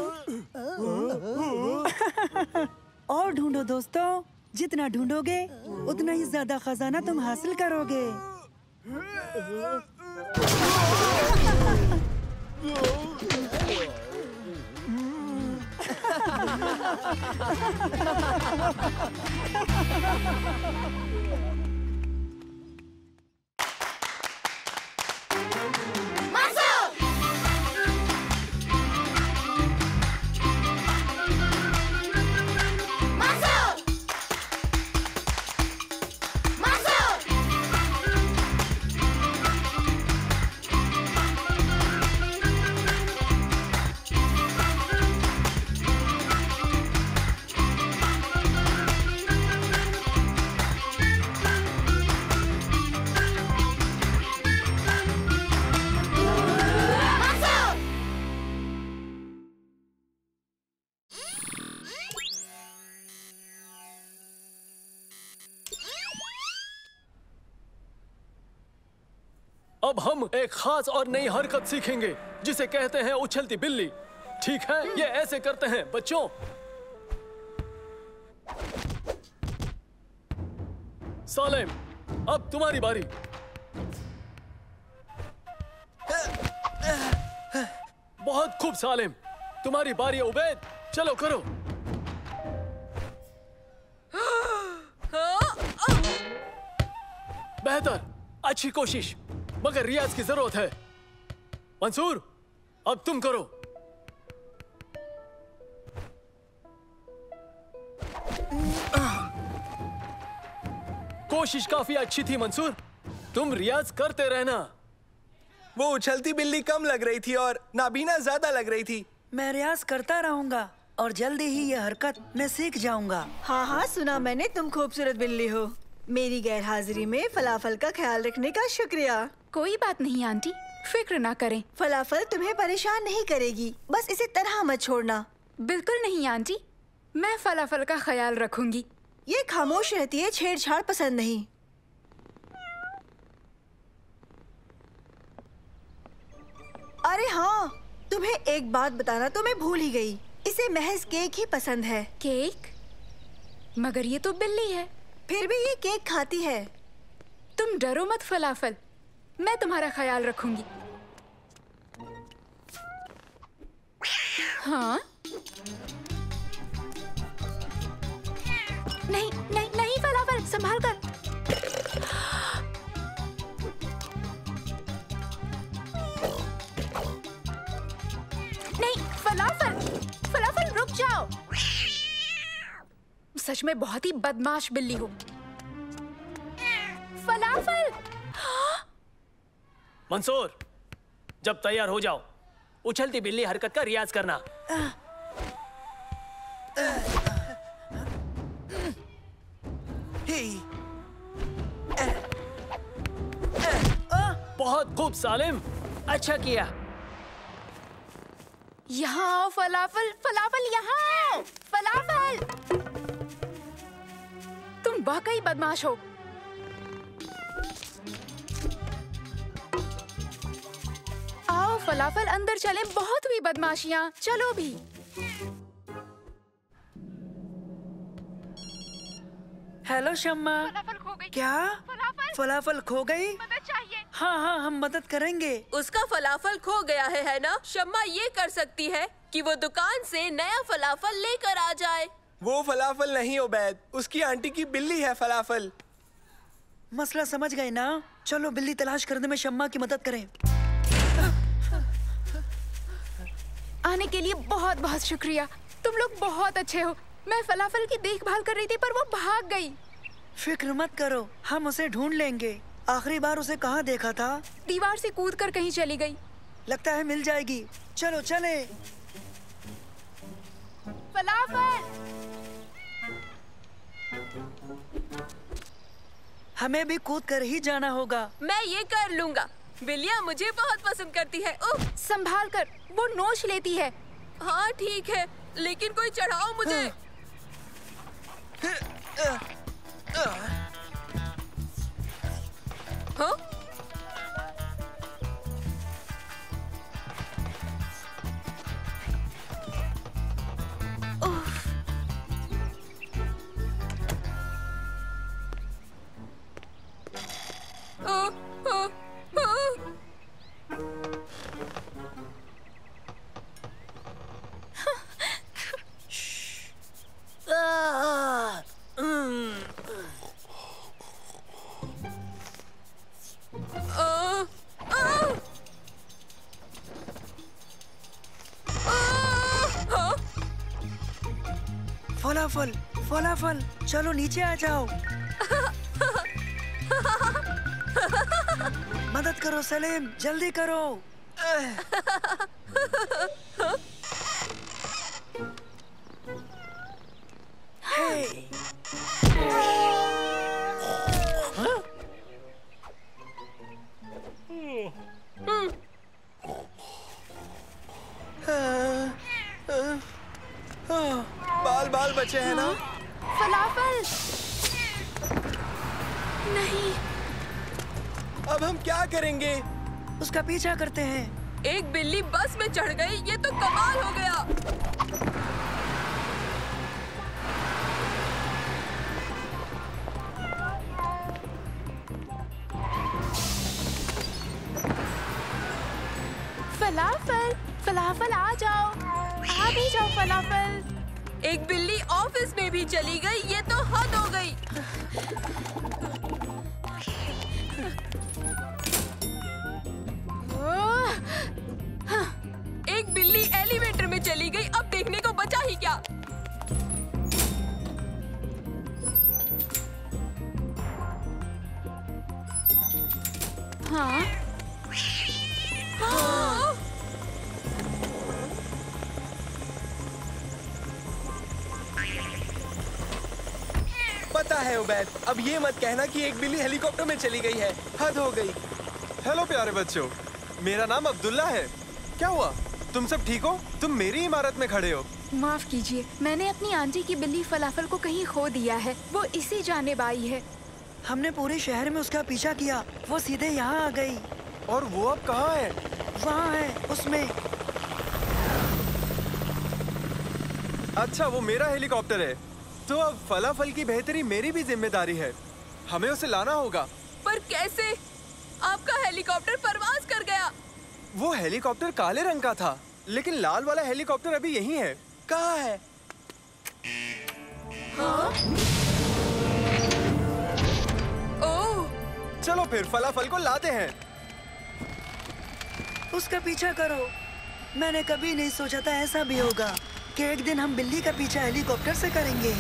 और ढूंढो दोस्तों, जितना ढूंढोगे उतना ही ज्यादा खजाना तुम हासिल करोगे। अब हम एक खास और नई हरकत सीखेंगे जिसे कहते हैं उछलती बिल्ली। ठीक है, ये ऐसे करते हैं बच्चों। सालेम, अब तुम्हारी बारी। बहुत खूब सालेम, तुम्हारी बारी है उबैद, चलो करो। बेहतर, अच्छी कोशिश, मगर रियाज की जरूरत है। मंसूर, अब तुम करो। कोशिश काफी अच्छी थी मंसूर, तुम रियाज करते रहना। वो उछलती बिल्ली कम लग रही थी और नाबीना ज्यादा लग रही थी। मैं रियाज करता रहूंगा और जल्दी ही ये हरकत मैं सीख जाऊंगा। हाँ हाँ, सुना मैंने तुम खूबसूरत बिल्ली हो। मेरी गैर हाजिरी में फलाफल का ख्याल रखने का शुक्रिया। कोई बात नहीं आंटी, फिक्र ना करें। फलाफल तुम्हें परेशान नहीं करेगी, बस इसे तनहा मत छोड़ना। बिल्कुल नहीं आंटी, मैं फलाफल का ख्याल रखूंगी। ये खामोश रहती है, छेड़छाड़ पसंद नहीं। अरे हाँ, तुम्हें एक बात बताना तो मैं भूल ही गई। इसे महज केक ही पसंद है। केक? मगर ये तो बिल्ली है। फिर भी ये केक खाती है। तुम डरो मत फलाफल, मैं तुम्हारा ख्याल रखूंगी। हाँ? नहीं नहीं नहीं फलाफल, संभाल कर। नहीं फलाफल, फलाफल रुक जाओ। सच में बहुत ही बदमाश बिल्ली हो। फलाफल। मंसूर, जब तैयार हो जाओ, उछलती बिल्ली हरकत का रियाज करना। बहुत खूब सालिम, अच्छा किया। यहाँ आओ फलाफल, फलाफल यहाँ आओ। फलाफल, तुम वाकई बदमाश हो। आओ फलाफल, अंदर चलें, बहुत हुई बदमाशियाँ, चलो भी। हेलो शम्मा। फलाफल खो गई। क्या? फलाफल खो गई? मदद चाहिए। हाँ हाँ, हम मदद करेंगे। उसका फलाफल खो गया है ना? शम्मा ये कर सकती है कि वो दुकान से नया फलाफल लेकर आ जाए। वो फलाफल नहीं उबैद, उसकी आंटी की बिल्ली है फलाफल। मसला समझ गए ना? चलो बिल्ली तलाश करने में शम्मा की मदद करें। आने के लिए बहुत बहुत शुक्रिया, तुम लोग बहुत अच्छे हो। मैं फलाफल की देखभाल कर रही थी पर वो भाग गई। फिक्र मत करो, हम उसे ढूंढ लेंगे। आखिरी बार उसे कहाँ देखा था? दीवार से कूदकर कहीं चली गई। लगता है मिल जाएगी, चलो चले। फलाफल, हमें भी कूद कर ही जाना होगा। मैं ये कर लूंगा, बिल्लियाँ मुझे बहुत पसंद करती है। ओह, संभाल कर, वो नोच लेती है। हाँ ठीक है, लेकिन कोई चढ़ाओ मुझे। हाँ? फलाफल फलाफल, चलो नीचे आ जाओ। मदद करो सलीम, जल्दी करो। बाल बाल बचे हैं ना? फलाफल नहीं। अब हम क्या करेंगे? उसका पीछा करते हैं। एक बिल्ली बस में चढ़ गई, ये तो कमाल हो गया। फलाफल फलाफल आ जाओ, आ भी जाओ फलाफल। एक बिल्ली ऑफिस में भी चली गई, ये तो हद हो गई। एक बिल्ली एलिवेटर में चली गई, अब देखने को बचा ही क्या। हाँ हाँ। पता है उबैद, अब ये मत कहना कि एक बिल्ली हेलीकॉप्टर में चली गई है। हद हो गई। हेलो प्यारे बच्चों, मेरा नाम अब्दुल्ला है। क्या हुआ, तुम सब ठीक हो? तुम मेरी इमारत में खड़े हो। माफ कीजिए, मैंने अपनी आंटी की बिल्ली फलाफल को कहीं खो दिया है। वो इसी जानिब आई है। हमने पूरे शहर में उसका पीछा किया, वो सीधे यहाँ आ गई। और वो अब कहाँ है? वहाँ है, उसमें। अच्छा, वो मेरा हेलीकॉप्टर है, तो अब फलाफल की बेहतरी मेरी भी जिम्मेदारी है। हमें उसे लाना होगा। पर कैसे? आपका हेलीकॉप्टर परवाज कर गया। वो हेलीकॉप्टर काले रंग का था, लेकिन लाल वाला हेलीकॉप्टर अभी यहीं है। कहाँ है? हाँ? ओह! चलो फिर फलाफल को लाते हैं। उसका पीछा करो। मैंने कभी नहीं सोचा था ऐसा भी होगा कि एक दिन हम बिल्ली का पीछा हेलीकॉप्टर से करेंगे।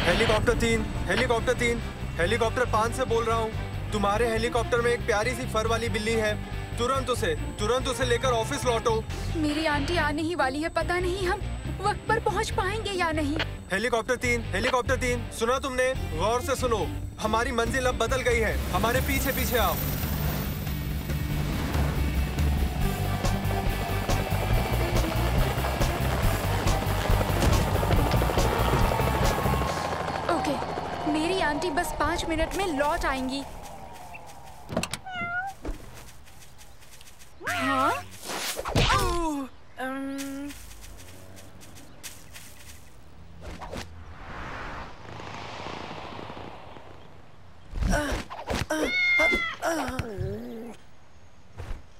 हेलीकॉप्टर 3, हेलीकॉप्टर 3, हेलीकॉप्टर 5 से बोल रहा हूँ। तुम्हारे हेलीकॉप्टर में एक प्यारी सी फर वाली बिल्ली है। तुरंत उसे लेकर ऑफिस लौटो। मेरी आंटी आने ही वाली है, पता नहीं हम वक्त पर पहुंच पाएंगे या नहीं। हेलीकॉप्टर 3, सुना तुमने? गौर से सुनो, हमारी मंजिल अब बदल गई है। हमारे पीछे पीछे आओ। ओके, मेरी आंटी बस 5 मिनट में लौट आएंगी। हाँ?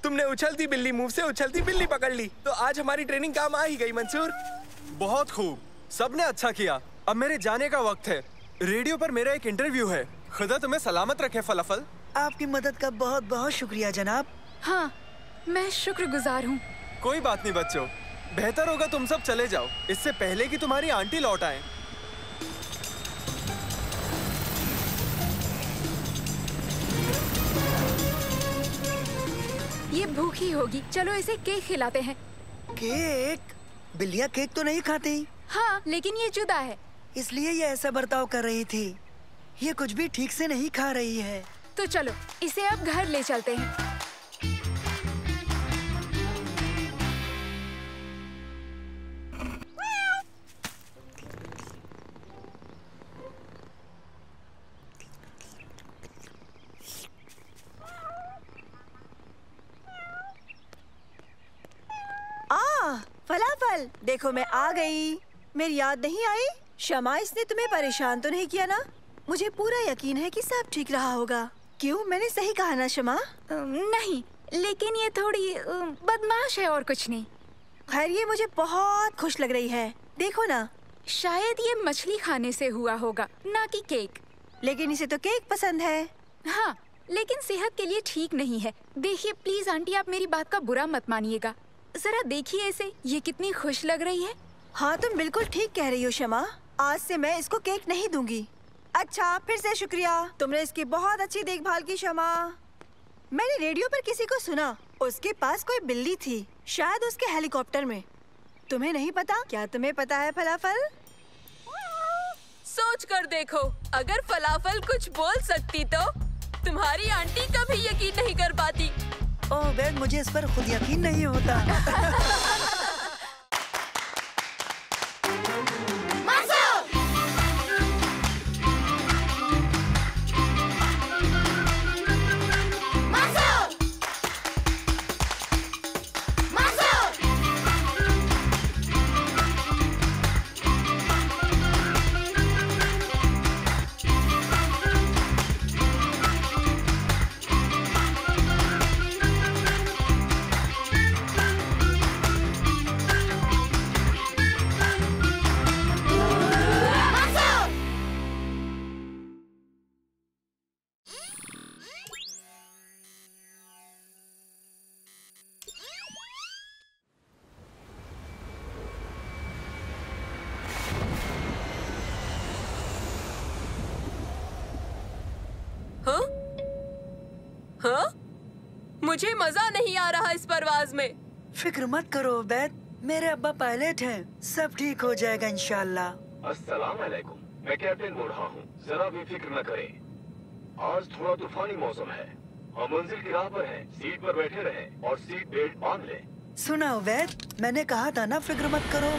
तुमने उछलती बिल्ली मुंह से उछलती बिल्ली पकड़ ली, तो आज हमारी ट्रेनिंग काम आ ही गई मंसूर। बहुत खूब, सबने अच्छा किया। अब मेरे जाने का वक्त है। रेडियो पर मेरा एक इंटरव्यू है। खुदा तुम्हें सलामत रखे फलाफल। आपकी मदद का बहुत बहुत शुक्रिया जनाब। हाँ, मैं शुक्रगुजार हूँ। कोई बात नहीं बच्चों, बेहतर होगा तुम सब चले जाओ, इससे पहले कि तुम्हारी आंटी लौट आए। ये भूखी होगी, चलो इसे केक खिलाते हैं। केक? बिल्लियाँ केक तो नहीं खाती। हाँ, लेकिन ये जुदा है, इसलिए ये ऐसा बर्ताव कर रही थी। ये कुछ भी ठीक से नहीं खा रही है। तो चलो इसे अब घर ले चलते हैं। फलाफल, देखो मैं आ गई। मेरी याद नहीं आई? शमा, इसने तुम्हें परेशान तो नहीं किया ना? मुझे पूरा यकीन है कि सब ठीक रहा होगा। क्यों, मैंने सही कहा ना शमा? नहीं, लेकिन ये थोड़ी बदमाश है और कुछ नहीं। खैर, ये मुझे बहुत खुश लग रही है। देखो ना, शायद ये मछली खाने से हुआ होगा, ना कि केक। लेकिन इसे तो केक पसंद है। हाँ, लेकिन सेहत के लिए ठीक नहीं है। देखिए प्लीज आंटी, आप मेरी बात का बुरा मत मानिएगा। जरा देखिए इसे, ये कितनी खुश लग रही है। हाँ तुम बिल्कुल ठीक कह रही हो शमा। आज से मैं इसको केक नहीं दूंगी। अच्छा, फिर से शुक्रिया, तुमने इसकी बहुत अच्छी देखभाल की शमा। मैंने रेडियो पर किसी को सुना, उसके पास कोई बिल्ली थी, शायद उसके हेलीकॉप्टर में। तुम्हें नहीं पता? क्या तुम्हें पता है फलाफल? सोच कर देखो, अगर फलाफल कुछ बोल सकती तो तुम्हारी आंटी कभी यकीन नहीं कर पाती। ओह बेन, मुझे इस पर खुद यकीन नहीं होता। हाँ? मुझे मजा नहीं आ रहा इस परवाज में। फिक्र मत करो उबैद, मेरे अब्बा पायलट हैं, सब ठीक हो जाएगा इंशाल्लाह। अस्सलाम वालेकुम, मैं कैप्टन बोल रहा हूँ। जरा भी फिक्र न करें, आज थोड़ा तूफानी मौसम है। हम मंजिल की राह पर हैं, सीट पर बैठे रहें और सीट बेल्ट बांध लें। सुना उबैद, मैंने कहा था ना फिक्र मत करो।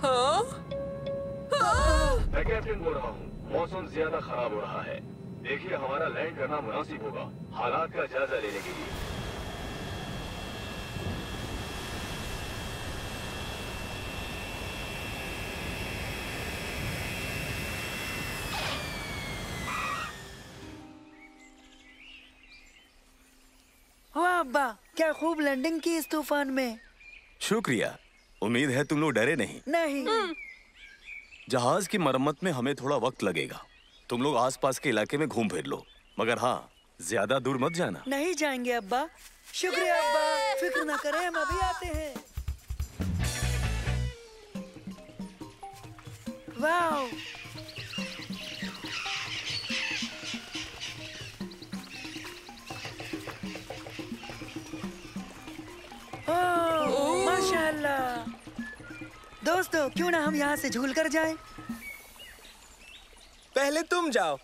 हाँ? मैं कैप्टन बोल रहा हूँ, मौसम ज्यादा खराब हो रहा है। देखिए हमारा लैंड करना मुनासिब होगा, हालात का जायजा लेने के लिए। वाह अब्बा, क्या खूब लैंडिंग की इस तूफान में। शुक्रिया, उम्मीद है तुम लोग डरे नहीं। नहीं। जहाज की मरम्मत में हमें थोड़ा वक्त लगेगा। तुम लोग आसपास के इलाके में घूम फिर लो, मगर हाँ, ज्यादा दूर मत जाना। नहीं जाएंगे अब्बा। शुक्रिया अब्बा, फिक्र न करें, हम अभी आते हैं। वाह, ओह माशाअल्लाह। दोस्तों, क्यों ना हम यहाँ से झूल कर जाएं? पहले तुम जाओ।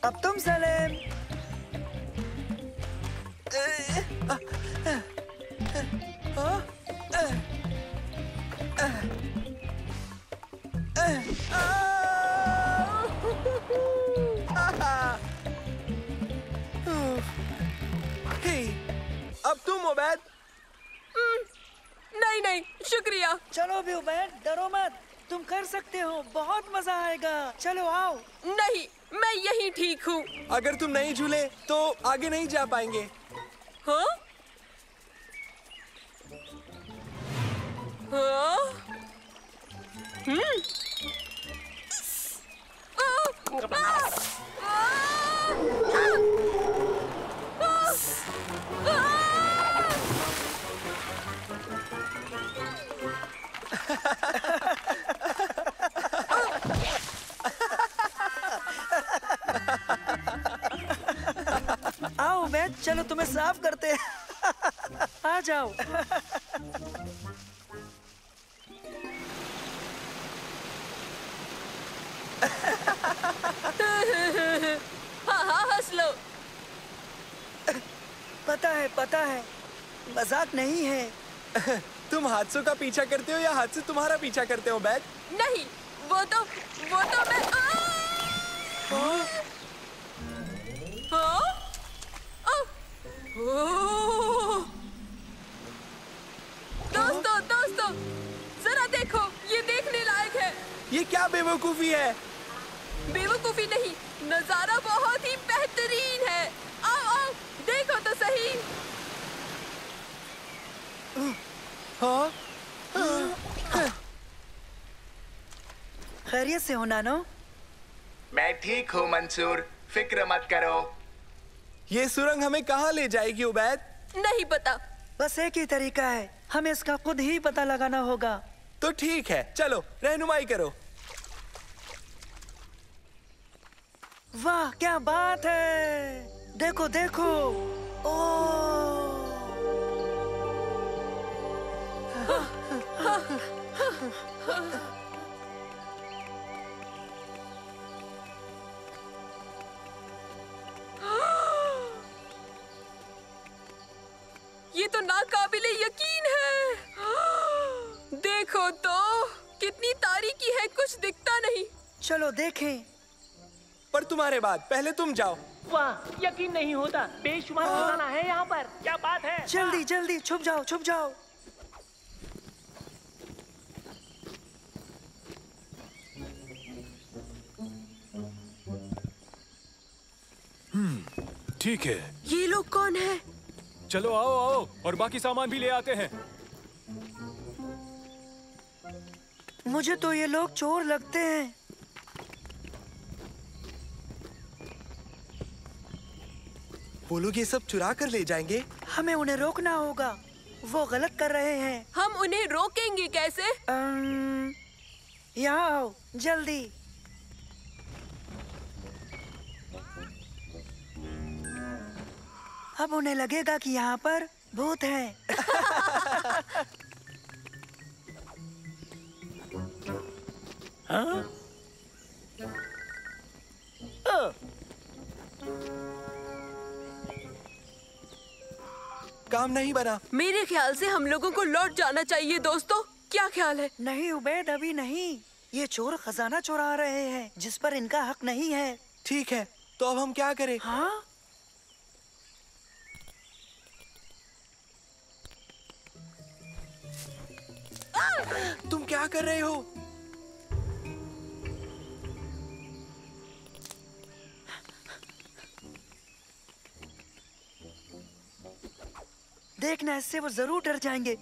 अब तुम सलेम। अब तुम उबैद। नहीं नहीं, शुक्रिया। चलो भी उबैद, डरो मत, तुम कर सकते हो, बहुत मजा आएगा। चलो आओ। नहीं, मैं यही ठीक हूँ। अगर तुम नहीं झूले तो आगे नहीं जा पाएंगे। हाँ? हाँ? आओ उबैद, चलो तुम्हें साफ करते हैं। आ जाओ। हाँ हाँ, हंस लो। पता है, मजाक नहीं है। तुम हादसों का पीछा करते हो या हादसे तुम्हारा पीछा करते हो उबैद? नहीं, वो तो मैं। दोस्तों, ये क्या बेवकूफी है? बेवकूफी नहीं, नजारा बहुत ही बेहतरीन है। आओ आओ, देखो तो सही। हाँ? खैरियत से हो नानो? मैं ठीक हूँ मंसूर, फिक्र मत करो। ये सुरंग हमें कहाँ ले जाएगी उबैद? नहीं पता। बस एक ही तरीका है, हमें इसका खुद ही पता लगाना होगा। तो ठीक है, चलो रहनुमाई करो। वाह क्या बात है, देखो देखो। ये तो नाकाबिले यकीन है। देखो तो कितनी तारीकी है, कुछ दिखता नहीं। चलो देखें। पर तुम्हारे बाद पहले तुम जाओ। वाह, यकीन नहीं होता, बेशुमार खजाना है यहाँ पर। क्या बात है? जल्दी जल्दी छुप जाओ, छुप जाओ। ठीक है। ये लोग कौन है? चलो आओ आओ, और बाकी सामान भी ले आते हैं। मुझे तो ये लोग चोर लगते हैं। वो लोग ये सब चुरा कर ले जाएंगे। हमें उन्हें रोकना होगा, वो गलत कर रहे हैं। हम उन्हें रोकेंगे कैसे? यहाँ आओ जल्दी। अब उन्हें लगेगा कि यहाँ पर भूत है। हाँ? काम नहीं बना। मेरे ख्याल से हम लोगों को लौट जाना चाहिए दोस्तों, क्या ख्याल है? नहीं उबैद, अभी नहीं। ये चोर खजाना चुरा रहे हैं जिस पर इनका हक नहीं है। ठीक है, तो अब हम क्या करें? हाँ? तुम क्या कर रहे हो? देखना, इससे वो जरूर डर जाएंगे।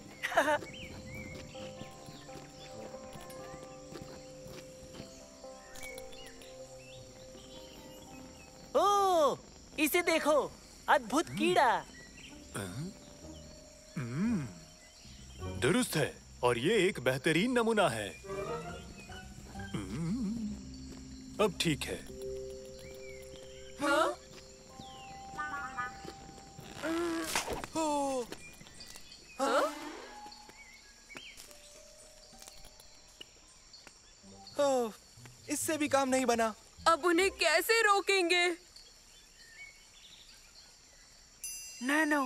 ओ, इसे देखो, अद्भुत कीड़ा। दुरुस्त है, और ये एक बेहतरीन नमूना है। अब ठीक है। हाँ? इससे भी काम नहीं बना। अब उन्हें कैसे रोकेंगे? नैनो,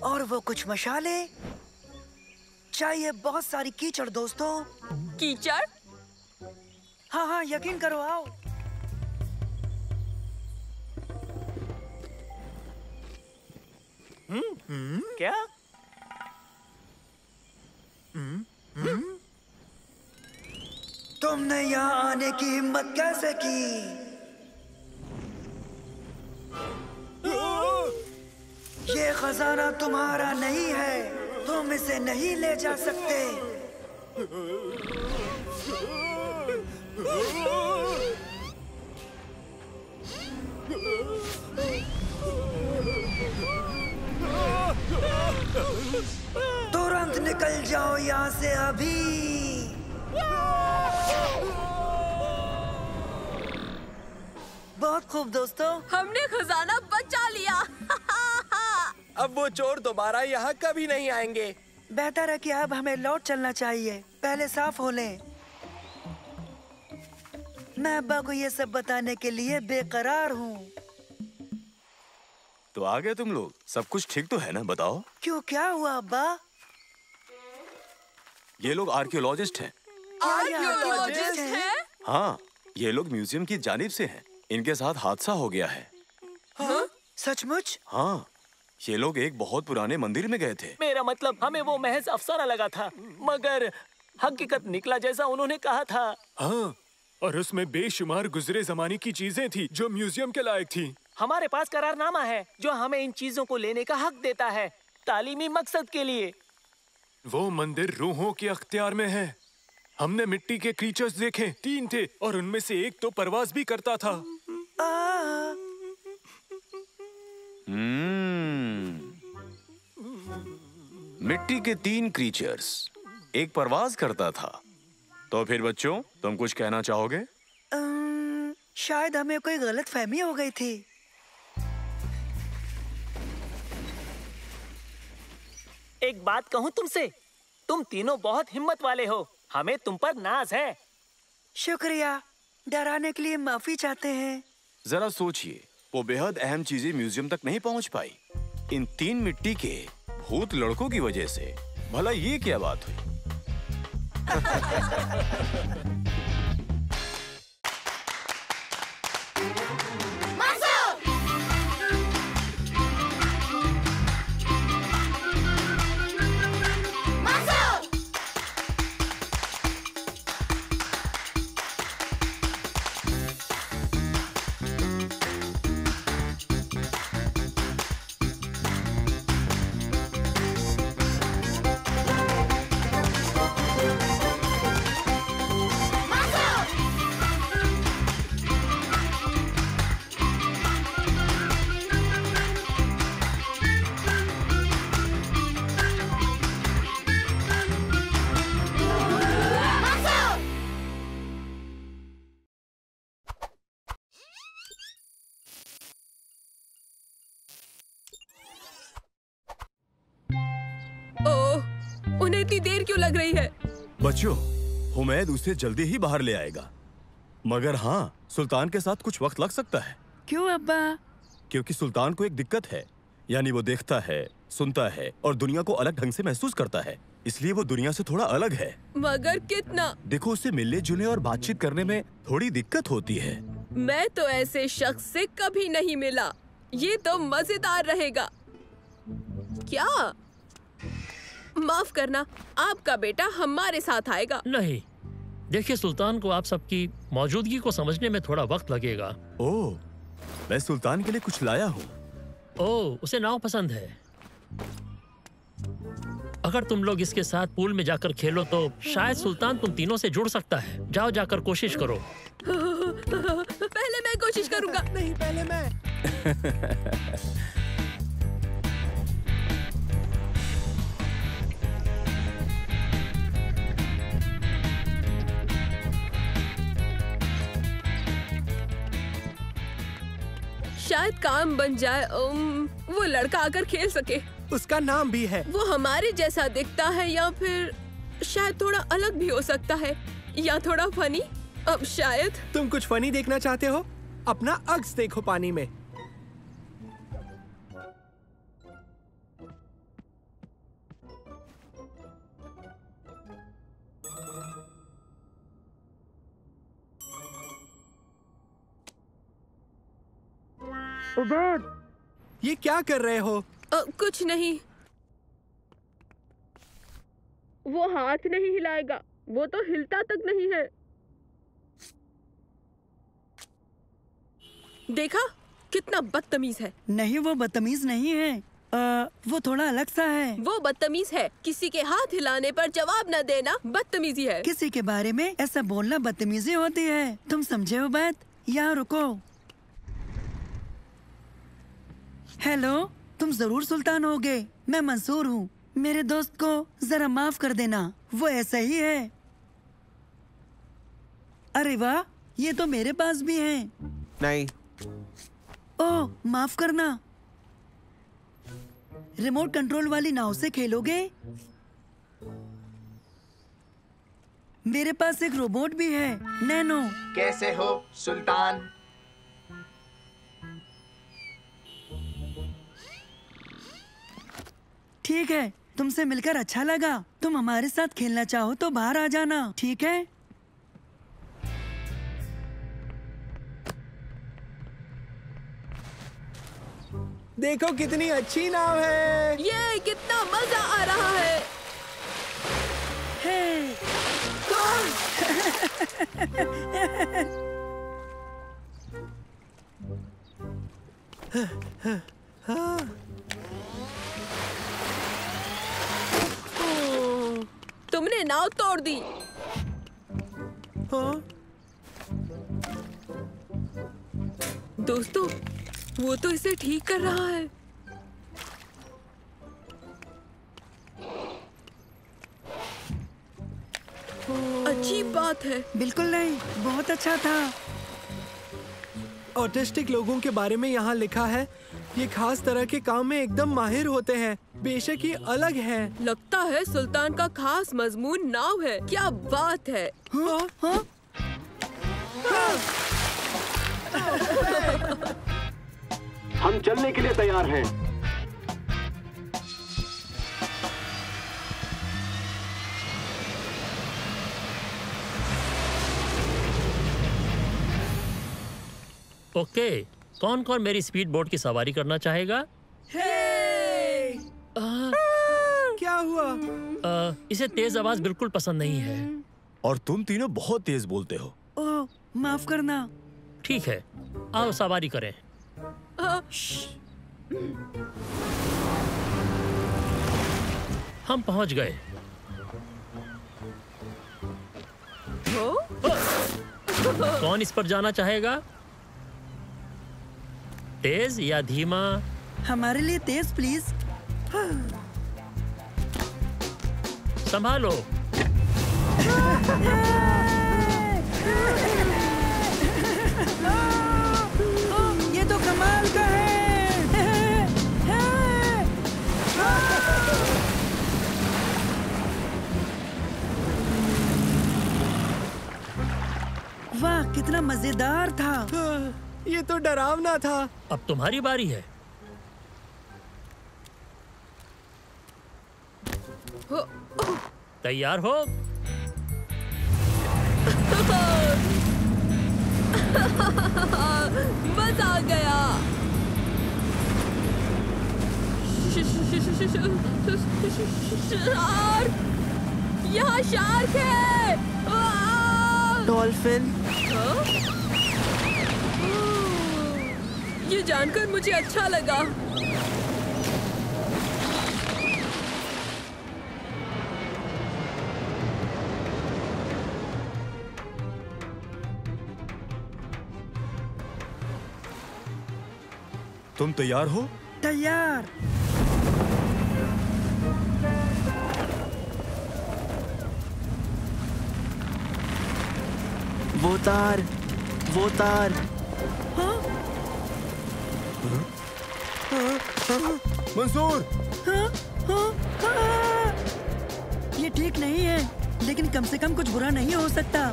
और वो कुछ मशाले चाहिए, बहुत सारी कीचड़ दोस्तों। कीचड़? हाँ हाँ, यकीन करो, आओ। क्या? तुमने यहाँ आने की हिम्मत कैसे की? ये खजाना तुम्हारा नहीं है, तुम इसे नहीं ले जा सकते। तुरंत निकल जाओ यहाँ से अभी। बहुत खूब दोस्तों, हमने खजाना बचा लिया। अब वो चोर दोबारा यहाँ कभी नहीं आएंगे। बेहतर है कि अब हमें लौट चलना चाहिए, पहले साफ हो लें। मैं अब्बा को ये सब बताने के लिए बेकरार हूँ। तो आ गए तुम लोग, सब कुछ ठीक तो है ना? बताओ। क्यों, क्या हुआ अब्बा? ये लोग आर्कियोलॉजिस्ट हैं। आर्कियोलॉजिस्ट हैं? हाँ, ये लोग म्यूजियम की जानिब से हैं। इनके साथ हादसा हो गया है। हाँ? सचमुच? हाँ, ये लोग एक बहुत पुराने मंदिर में गए थे। मेरा मतलब हमें वो महज अफसाना लगा था, मगर हकीकत निकला जैसा उन्होंने कहा था। हाँ, और उसमें बेशुमार गुजरे जमाने की चीजें थी जो म्यूजियम के लायक थी। हमारे पास करारनामा है जो हमें इन चीजों को लेने का हक देता है, तालीमी मकसद के लिए। वो मंदिर रूहों के अख्तियार में है। हमने मिट्टी के क्रीचर्स देखे, 3 थे और उनमें से एक तो परवाज भी करता था। मिट्टी के 3 क्रीचर्स, एक परवाज करता था। तो फिर बच्चों, तुम कुछ कहना चाहोगे? शायद हमें कोई गलतफहमी हो गई थी। एक बात कहूँ तुमसे, तुम तीनों बहुत हिम्मत वाले हो, हमें तुम पर नाज है। शुक्रिया, डराने के लिए माफी चाहते हैं। जरा सोचिए, वो बेहद अहम चीजें म्यूजियम तक नहीं पहुंच पाई इन 3 मिट्टी के भूत लड़कों की वजह से। भला ये क्या बात हुई? उन्हें इतनी देर क्यों लग रही है? बच्चों, हुमैद उसे जल्दी ही बाहर ले आएगा, मगर हाँ, सुल्तान के साथ कुछ वक्त लग सकता है। क्यों अब्बा? क्योंकि सुल्तान को एक दिक्कत है, यानी वो देखता है, सुनता है और दुनिया को अलग ढंग से महसूस करता है, इसलिए वो दुनिया से थोड़ा अलग है। मगर कितना? देखो, उसे मिलने जुलने और बातचीत करने में थोड़ी दिक्कत होती है। मैं तो ऐसे शख्स से कभी नहीं मिला, ये तो मजेदार रहेगा। क्या? माफ करना, आपका बेटा हमारे साथ आएगा। नहीं, देखिए सुल्तान को आप सबकी मौजूदगी को समझने में थोड़ा वक्त लगेगा। ओह, मैं सुल्तान के लिए कुछ लाया हूँ। ओह, उसे नाव पसंद है। अगर तुम लोग इसके साथ पूल में जाकर खेलो तो शायद सुल्तान तुम तीनों से जुड़ सकता है। जाओ, जाकर कोशिश करो। पहले मैं कोशिश करूंगा। नहीं, पहले मैं। शायद काम बन जाए, वो लड़का आकर खेल सके। उसका नाम भी है। वो हमारे जैसा दिखता है या फिर शायद थोड़ा अलग भी हो सकता है, या थोड़ा फनी। अब शायद तुम कुछ फनी देखना चाहते हो? अपना अक्स देखो पानी में। उबैद, ये क्या कर रहे हो? कुछ नहीं। वो हाथ नहीं हिलाएगा, वो तो हिलता तक नहीं है। देखा, कितना बदतमीज है। नहीं, वो बदतमीज नहीं है, वो थोड़ा अलग सा है। वो बदतमीज है। किसी के हाथ हिलाने पर जवाब न देना बदतमीजी है। किसी के बारे में ऐसा बोलना बदतमीजी होती है। तुम समझे हो बात? यहाँ रुको। हेलो, तुम जरूर सुल्तान होगे। मैं मंसूर हूँ। मेरे दोस्त को जरा माफ कर देना, वो ऐसा ही है। अरे वाह, ये तो मेरे पास भी है। नहीं। ओह, माफ करना। रिमोट कंट्रोल वाली नाव से खेलोगे? मेरे पास एक रोबोट भी है, नैनो। कैसे हो सुल्तान? ठीक है, तुमसे मिलकर अच्छा लगा। तुम हमारे साथ खेलना चाहो तो बाहर आ जाना, ठीक है? देखो कितनी अच्छी नाव है। ये कितना मजा आ रहा है। तुमने नाव तोड़ दी। दोस्तों, वो तो इसे ठीक कर रहा है। अच्छी बात है। बिल्कुल नहीं, बहुत अच्छा था। ऑटिस्टिक लोगों के बारे में यहाँ लिखा है, ये खास तरह के काम में एकदम माहिर होते हैं। बेशक ये अलग है। लगता है सुल्तान का खास मजमून नाव है। क्या बात है। हम चलने के लिए तैयार हैं। ओके, कौन कौन मेरी स्पीड बोट की सवारी करना चाहेगा? क्या हुआ? इसे तेज आवाज बिल्कुल पसंद नहीं है। और तुम तीनों बहुत तेज बोलते हो। ओह, माफ करना। ठीक है, आओ सवारी करें। हम पहुंच गए। कौन इस पर जाना चाहेगा? तेज या धीमा? हमारे लिए तेज प्लीज। संभालो। ये तो कमाल का है। वाह, कितना मजेदार था। ये तो डरावना था। अब तुम्हारी बारी है। तैयार हो? मजा आ गया। शार्क! यहाँ शार्क है। डॉल्फिन। ये जानकर मुझे अच्छा लगा। तुम तैयार हो? तैयार। वो तार, वो तार। मंसूर! ये ठीक नहीं है, लेकिन कम से कम कुछ बुरा नहीं हो सकता।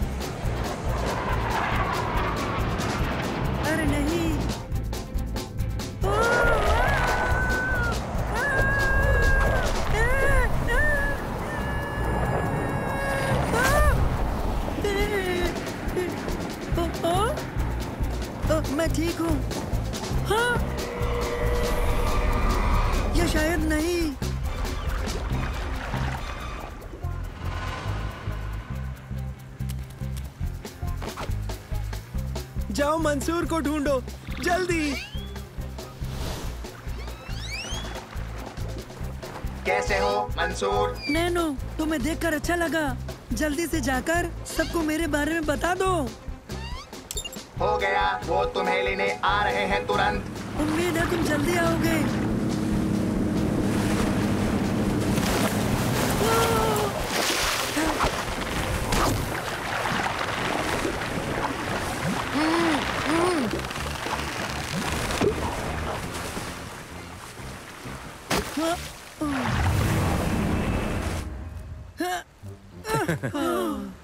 अरे नहीं। मैं ठीक हूँ। हाँ, या शायद नहीं। जाओ मंसूर को ढूंढो, जल्दी। कैसे हो मंसूर? नैनो, तुम्हें देखकर अच्छा लगा। जल्दी से जाकर सबको मेरे बारे में बता दो। हो गया, वो तुम्हें लेने आ रहे हैं तुरंत। उम्मीद है तुम जल्दी आओगे।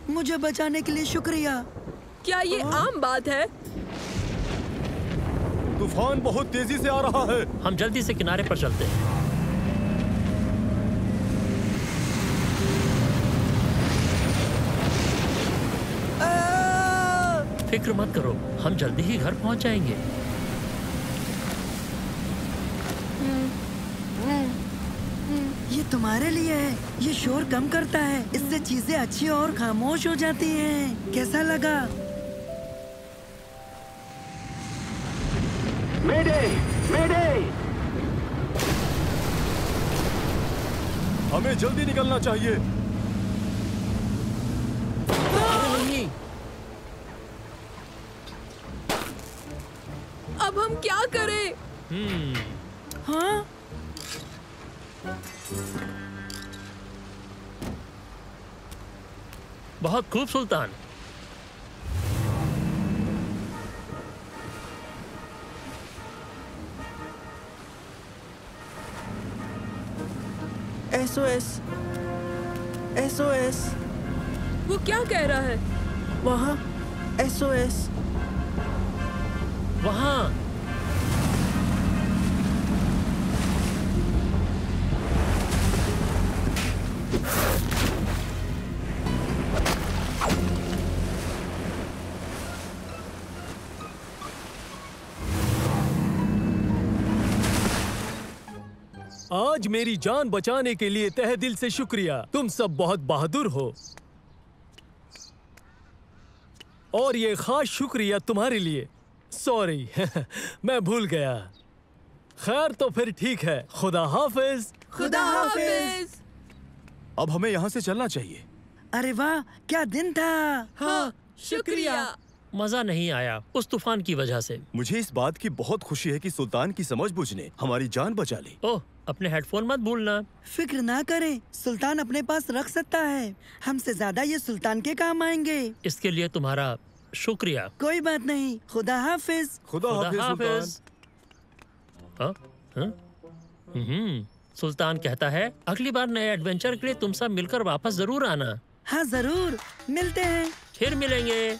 मुझे बचाने के लिए शुक्रिया। क्या ये आम बात है? तूफान बहुत तेजी से आ रहा है। हम जल्दी से किनारे पर चलते हैं। फिक्र मत करो, हम जल्दी ही घर पहुंच जाएंगे। ये तुम्हारे लिए है। ये शोर कम करता है, इससे चीजें अच्छी और खामोश हो जाती हैं। कैसा लगा? मेडे, मेडे! हमें जल्दी निकलना चाहिए। नहीं। अब हम क्या करें? हाँ? बहुत खूब सुल्तान। SOS, SOS, वो क्या कह रहा है? वहाँ SOS, वहाँ। आज मेरी जान बचाने के लिए तहे दिल से शुक्रिया। तुम सब बहुत बहादुर हो। और ये खास शुक्रिया तुम्हारे लिए। सॉरी मैं भूल गया। खैर तो फिर ठीक है। खुदा हाफिज। खुदा हाफिज। अब हमें यहाँ से चलना चाहिए। अरे वाह, क्या दिन था। हाँ, शुक्रिया। मजा नहीं आया उस तूफान की वजह से। मुझे इस बात की बहुत खुशी है कि सुल्तान की समझबूझ ने हमारी जान बचा ली। ओह, अपने हेडफोन मत भूलना। फिक्र ना करें, सुल्तान अपने पास रख सकता है। हमसे ज्यादा ये सुल्तान के काम आएंगे। इसके लिए तुम्हारा शुक्रिया। कोई बात नहीं। खुदा हाफिज। खुदा हाफिज। सुल्तान कहता है अगली बार नए एडवेंचर के लिए तुम सब मिलकर वापस जरूर आना। हाँ जरूर, मिलते हैं। फिर मिलेंगे।